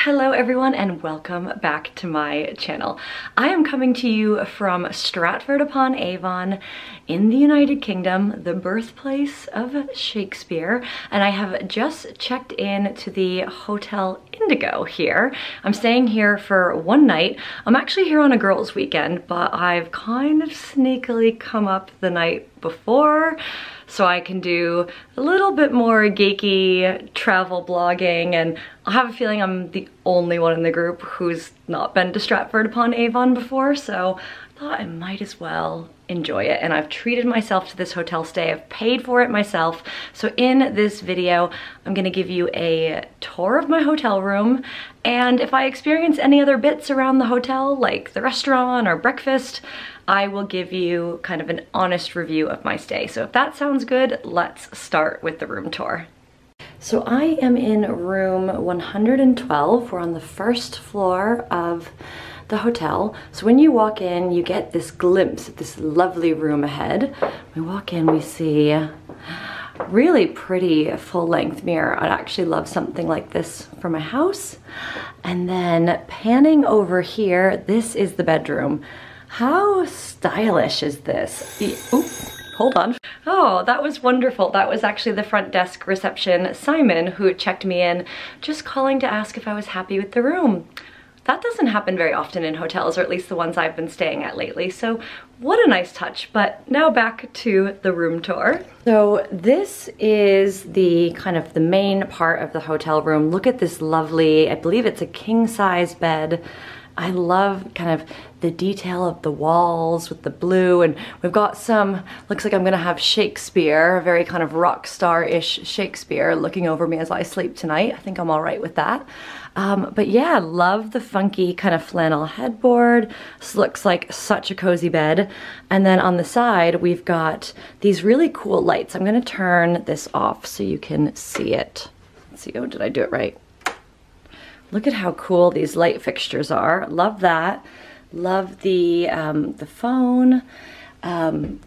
Hello everyone, and welcome back to my channel. I am coming to you from Stratford-Upon-Avon in the United Kingdom, the birthplace of Shakespeare, and I have just checked in to the Hotel Indigo here. I'm staying here for one night. I'm actually here on a girls' weekend, but I've kind of sneakily come up the night before so I can do a little bit more geeky travel blogging, and I have a feeling I'm the only one in the group who's not been to Stratford-Upon-Avon before, so I thought I might as well enjoy it. And I've treated myself to this hotel stay. I've paid for it myself. So in this video, I'm gonna give you a tour of my hotel room, and if I experience any other bits around the hotel, like the restaurant or breakfast, I will give you kind of an honest review of my stay. So if that sounds good, let's start with the room tour. So I am in room 112. We're on the first floor of the hotel. So when you walk in, you get this glimpse of this lovely room ahead. We walk in, we see a really pretty full-length mirror. I'd actually love something like this for my house. And then panning over here, this is the bedroom. How stylish is this? Oop, hold on. Oh, that was wonderful. That was actually the front desk reception, Simon, who checked me in, just calling to ask if I was happy with the room. That doesn't happen very often in hotels, or at least the ones I've been staying at lately, so what a nice touch. But now back to the room tour. So this is the kind of the main part of the hotel room. Look at this lovely, I believe it's a king-size bed. I love kind of the detail of the walls with the blue, and we've got some, looks like I'm gonna have Shakespeare, a very kind of rock star-ish Shakespeare looking over me as I sleep tonight. I think I'm all right with that. But yeah, love the funky kind of flannel headboard. This looks like such a cozy bed. And then on the side, we've got these really cool lights. I'm gonna turn this off so you can see it. Let's see, oh, did I do it right? Look at how cool these light fixtures are. Love that. Love the phone.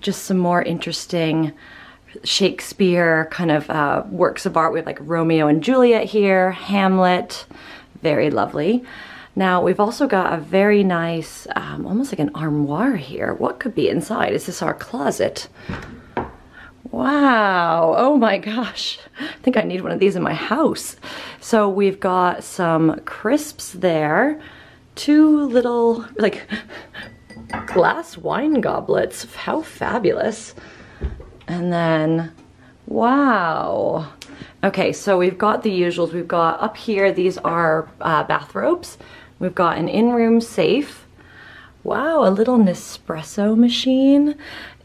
Just some more interesting Shakespeare kind of works of art. We have like Romeo and Juliet here, Hamlet, very lovely. Now we've also got a very nice, almost like an armoire here. What could be inside? Is this our closet? Wow, oh my gosh. I think I need one of these in my house. So we've got some crisps there, two little like glass wine goblets. How fabulous. And then, wow. Okay, so we've got the usuals. We've got up here, these are bathrobes. We've got an in-room safe. Wow, a little Nespresso machine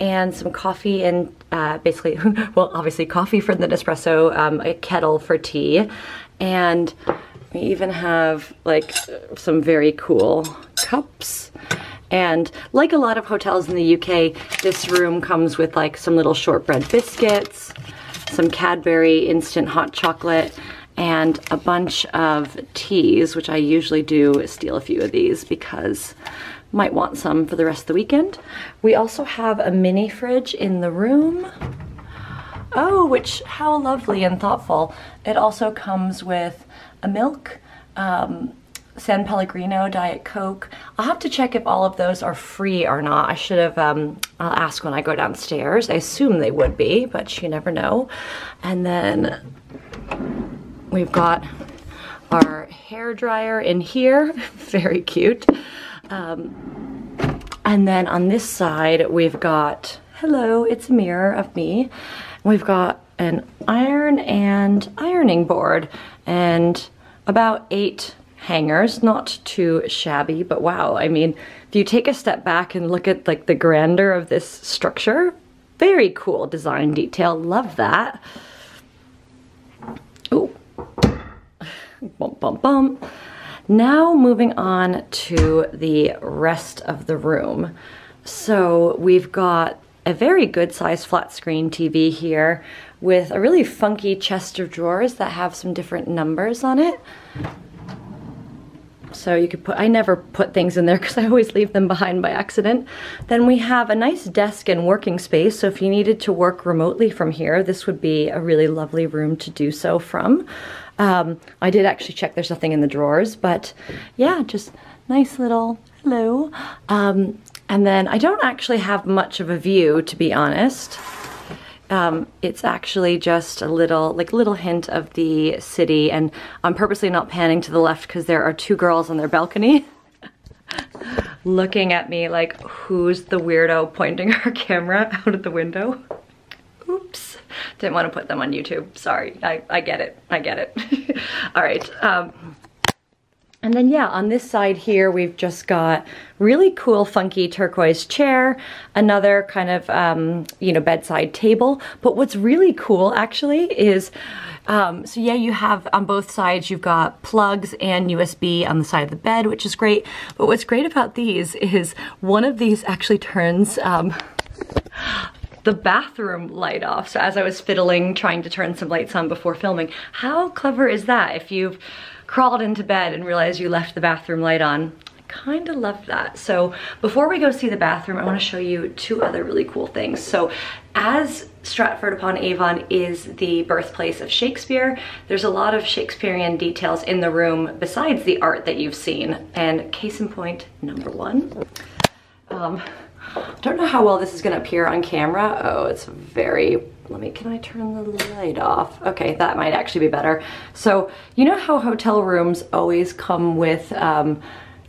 and some coffee and basically, well, obviously coffee for the Nespresso, a kettle for tea. And we even have like some very cool cups. And like a lot of hotels in the UK, this room comes with like some little shortbread biscuits, some Cadbury instant hot chocolate, and a bunch of teas, which I usually do steal a few of these because might want some for the rest of the weekend. We also have a mini fridge in the room. Oh, which, how lovely and thoughtful. It also comes with a milk, San Pellegrino, Diet Coke. I'll have to check if all of those are free or not. I should have, I'll ask when I go downstairs. I assume they would be, but you never know. And then we've got our hair dryer in here, very cute. And then on this side, we've got, hello, it's a mirror of me. We've got an iron and ironing board and about 8 hangers, not too shabby, but wow, I mean, if you take a step back and look at like the grandeur of this structure, very cool design detail, love that. Bump, bump, bump. Now moving on to the rest of the room. So we've got a very good sized flat screen TV here with a really funky chest of drawers that have some different numbers on it. So you could put, I never put things in there because I always leave them behind by accident. Then we have a nice desk and working space. So if you needed to work remotely from here, this would be a really lovely room to do so from. I did actually check there's nothing in the drawers, but yeah, just nice little hello. And then I don't actually have much of a view, to be honest. It's actually just a little hint of the city, and I'm purposely not panning to the left because there are two girls on their balcony looking at me like, who's the weirdo pointing her camera out of the window? Oops, didn't want to put them on YouTube. Sorry, I get it, I get it. All right. And then yeah, on this side here, we've just got really cool, funky turquoise chair, another kind of, you know, bedside table. But what's really cool actually is, so yeah, you have on both sides, you've got plugs and USB on the side of the bed, which is great. But what's great about these is one of these actually turns, the bathroom light off. So as I was fiddling, trying to turn some lights on before filming, how clever is that? If you've crawled into bed and realized you left the bathroom light on, I kind of love that. So before we go see the bathroom, I want to show you two other really cool things. So as Stratford-Upon-Avon is the birthplace of Shakespeare, there's a lot of Shakespearean details in the room besides the art that you've seen. And case in point, number one. Don't know how well this is gonna appear on camera. Oh, it's very, can I turn the light off? Okay, that might actually be better. So, you know how hotel rooms always come with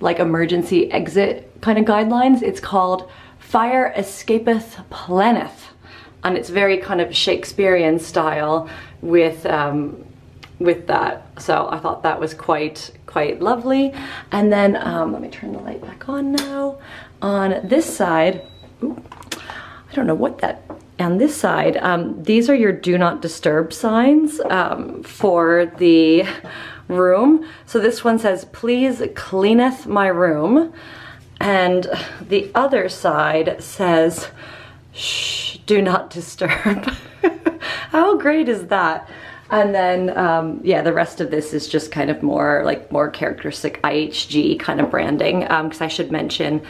like emergency exit kind of guidelines? It's called Fire Escapeth Planeth. And it's very kind of Shakespearean style with that. So I thought that was quite lovely. And then, let me turn the light back on now. On this side, ooh, I don't know what that, on this side, these are your do not disturb signs for the room. So this one says, please cleaneth my room. And the other side says, shh, do not disturb. How great is that? And then, yeah, the rest of this is just kind of more characteristic IHG kind of branding. Because I should mention,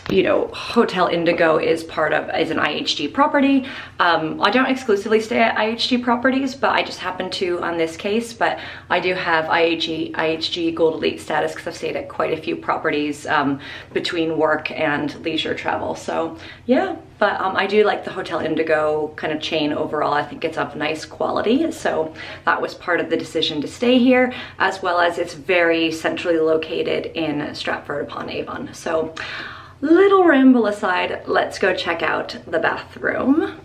you know, Hotel Indigo is an IHG property. I don't exclusively stay at IHG properties, but I just happen to on this case. But I do have IHG Gold Elite status because I've stayed at quite a few properties between work and leisure travel. So yeah, but I do like the Hotel Indigo kind of chain overall. I think it's of nice quality. So that was part of the decision to stay here, as well as it's very centrally located in Stratford-Upon-Avon. So little ramble aside, let's go check out the bathroom.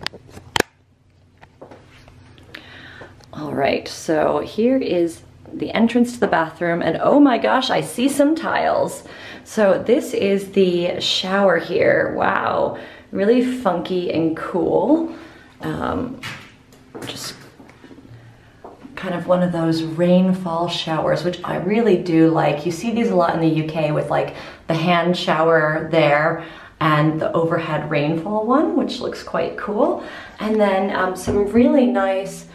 All right, so here is the entrance to the bathroom, and oh my gosh, I see some tiles. So this is the shower here. Wow, really funky and cool. Just kind of one of those rainfall showers, which I really do like. You see these a lot in the UK with like the hand shower there and the overhead rainfall one, which looks quite cool. And then some really nice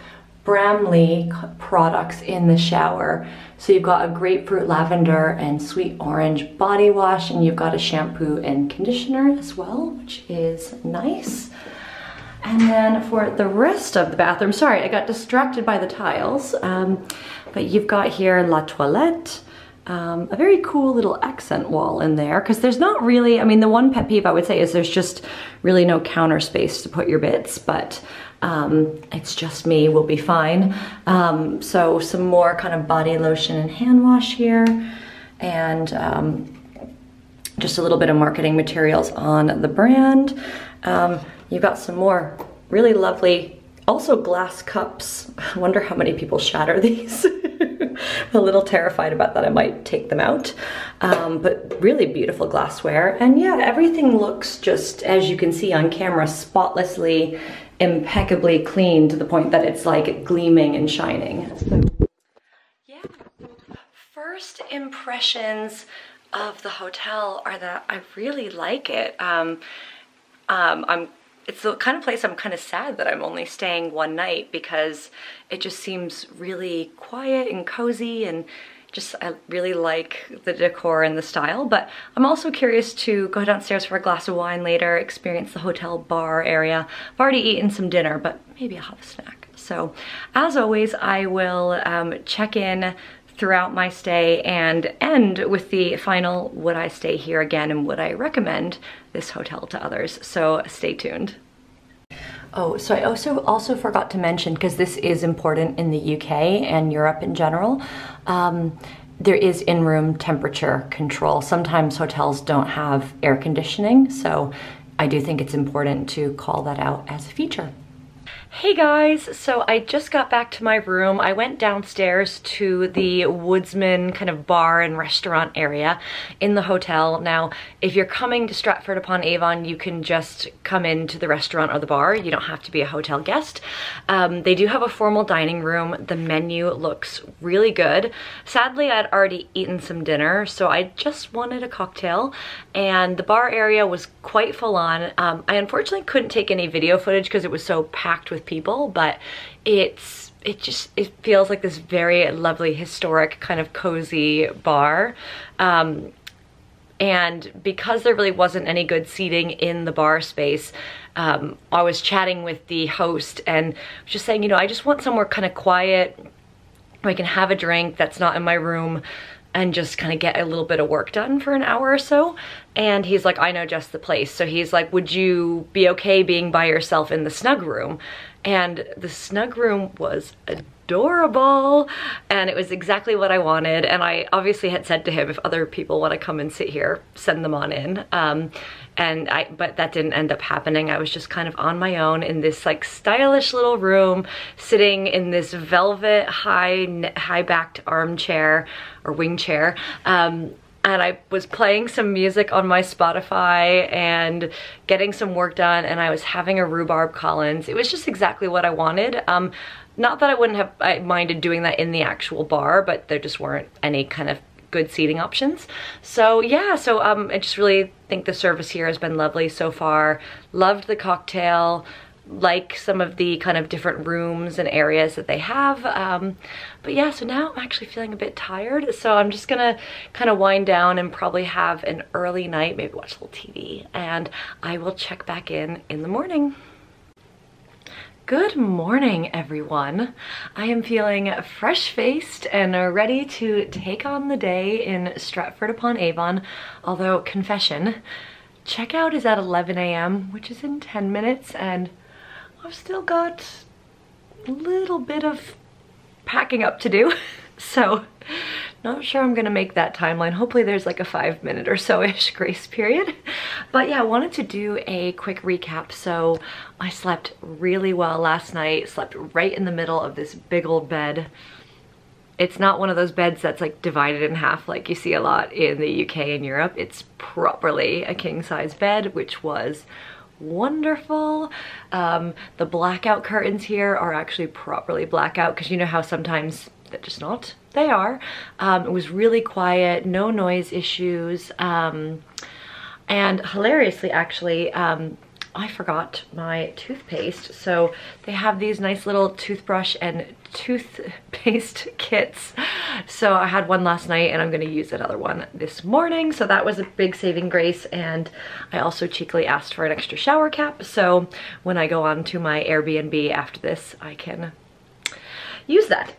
Bramley products in the shower. So you've got a grapefruit, lavender, and sweet orange body wash, and you've got a shampoo and conditioner as well, which is nice. And then for the rest of the bathroom, sorry, I got distracted by the tiles, but you've got here La Toilette, a very cool little accent wall in there, because there's not really, I mean, the one pet peeve I would say is there's just really no counter space to put your bits, but it's just me, we'll be fine. So some more kind of body lotion and hand wash here, and just a little bit of marketing materials on the brand. You've got some more really lovely, also glass cups. I wonder how many people shatter these. I'm a little terrified about that. I might take them out. But really beautiful glassware. And yeah, everything looks just, as you can see on camera, spotlessly, impeccably clean to the point that it's like gleaming and shining. first impressions of the hotel are that I really like it. It's the kind of place I'm kind of sad that I'm only staying one night, because it just seems really quiet and cozy, and just I really like the decor and the style. But I'm also curious to go downstairs for a glass of wine later, experience the hotel bar area. I've already eaten some dinner, but maybe I'll have a snack. So as always, I will check in throughout my stay and end with the final would I stay here again and would I recommend this hotel to others. So stay tuned. Oh, so I also forgot to mention, because this is important in the UK and Europe in general, there is in-room temperature control. Sometimes hotels don't have air conditioning, so I do think it's important to call that out as a feature. Hey guys, so I just got back to my room. I went downstairs to the Woodsman kind of bar and restaurant area in the hotel. Now, if you're coming to Stratford-Upon-Avon, you can just come into the restaurant or the bar. You don't have to be a hotel guest. They do have a formal dining room. The menu looks really good. Sadly, I'd already eaten some dinner, so I just wanted a cocktail, and the bar area was quite full on. I unfortunately couldn't take any video footage because it was so packed with people, but it feels like this very lovely historic kind of cozy bar, and because there really wasn't any good seating in the bar space, I was chatting with the host and just saying, you know, I just want somewhere kind of quiet where I can have a drink that's not in my room and just kind of get a little bit of work done for an hour or so. And he's like, I know just the place. So he's like, would you be okay being by yourself in the snug room? And the snug room was adorable, and it was exactly what I wanted. And I obviously had said to him, if other people want to come and sit here, send them on in. But that didn't end up happening. I was just kind of on my own in this like stylish little room, sitting in this velvet high-backed armchair or wing chair. And I was playing some music on my Spotify and getting some work done, and I was having a rhubarb Collins. It was just exactly what I wanted. Not that I wouldn't have minded doing that in the actual bar, but there just weren't any kind of good seating options. So yeah, I just really think the service here has been lovely so far. Loved the cocktail, like some of the kind of different rooms and areas that they have. But yeah, so now I'm actually feeling a bit tired, so I'm just gonna kind of wind down and probably have an early night, maybe watch a little TV, and I will check back in the morning. Good morning, everyone. I am feeling fresh-faced and ready to take on the day in Stratford-Upon-Avon, although confession, checkout is at 11 a.m., which is in 10 minutes, and I've still got a little bit of packing up to do, so not sure I'm gonna make that timeline. Hopefully there's like a 5-minute or so-ish grace period. But yeah, I wanted to do a quick recap. So I slept really well last night, slept right in the middle of this big old bed. It's not one of those beds that's like divided in half like you see a lot in the UK and Europe. It's properly a king-size bed, which was wonderful. The blackout curtains here are actually properly blackout, because you know how sometimes they're just not. They are. It was really quiet, no noise issues, and hilariously actually, I forgot my toothpaste. So they have these nice little toothbrush and toothpaste kits. So I had one last night and I'm gonna use another one this morning. So that was a big saving grace. And I also cheekily asked for an extra shower cap. So when I go on to my Airbnb after this, I can use that.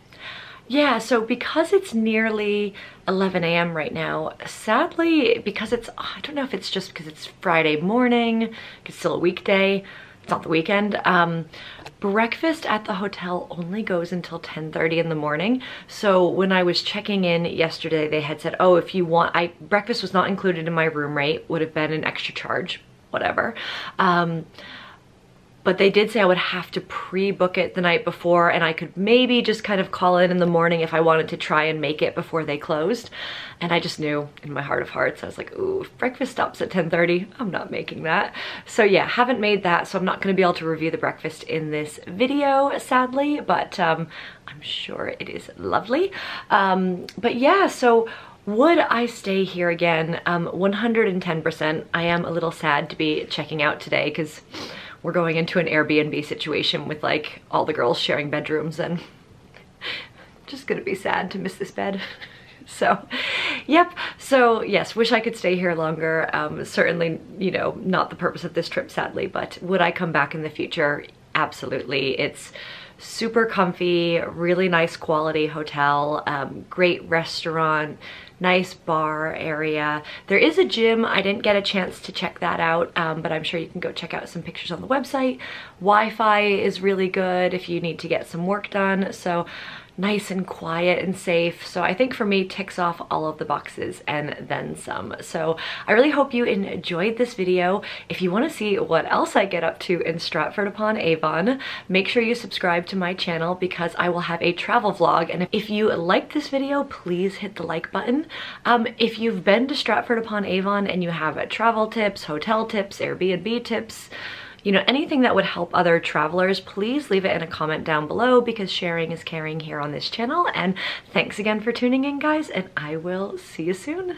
Yeah, so because it's nearly 11 a.m. right now, sadly, because it's, I don't know if it's just because it's Friday morning, it's still a weekday, it's not the weekend, breakfast at the hotel only goes until 10:30 in the morning. So when I was checking in yesterday, they had said, oh, if you want, breakfast was not included in my room rate, would have been an extra charge, whatever. but they did say I would have to pre-book it the night before, and I could maybe just kind of call in the morning if I wanted to try and make it before they closed. And I just knew in my heart of hearts, I was like, ooh, if breakfast stops at 10:30, I'm not making that. So yeah, haven't made that, so I'm not gonna be able to review the breakfast in this video, sadly, but I'm sure it is lovely. But yeah, so would I stay here again? 110%. I am a little sad to be checking out today because we're going into an Airbnb situation with like all the girls sharing bedrooms, and just gonna be sad to miss this bed. So, yep. So yes, wish I could stay here longer. Certainly, you know, not the purpose of this trip, sadly, but would I come back in the future? Absolutely. It's super comfy, really nice quality hotel, great restaurant, nice bar area. There is a gym. I didn't get a chance to check that out, but I'm sure you can go check out some pictures on the website. Wi-Fi is really good if you need to get some work done. So nice and quiet and safe. So I think for me, ticks off all of the boxes and then some. So I really hope you enjoyed this video. If you want to see what else I get up to in Stratford-Upon-Avon, make sure you subscribe to my channel because I will have a travel vlog. And if you liked this video, please hit the like button. If you've been to Stratford-Upon-Avon and you have travel tips, hotel tips, Airbnb tips, you know, anything that would help other travelers, please leave it in a comment down below because sharing is caring here on this channel. And thanks again for tuning in, guys, and I will see you soon.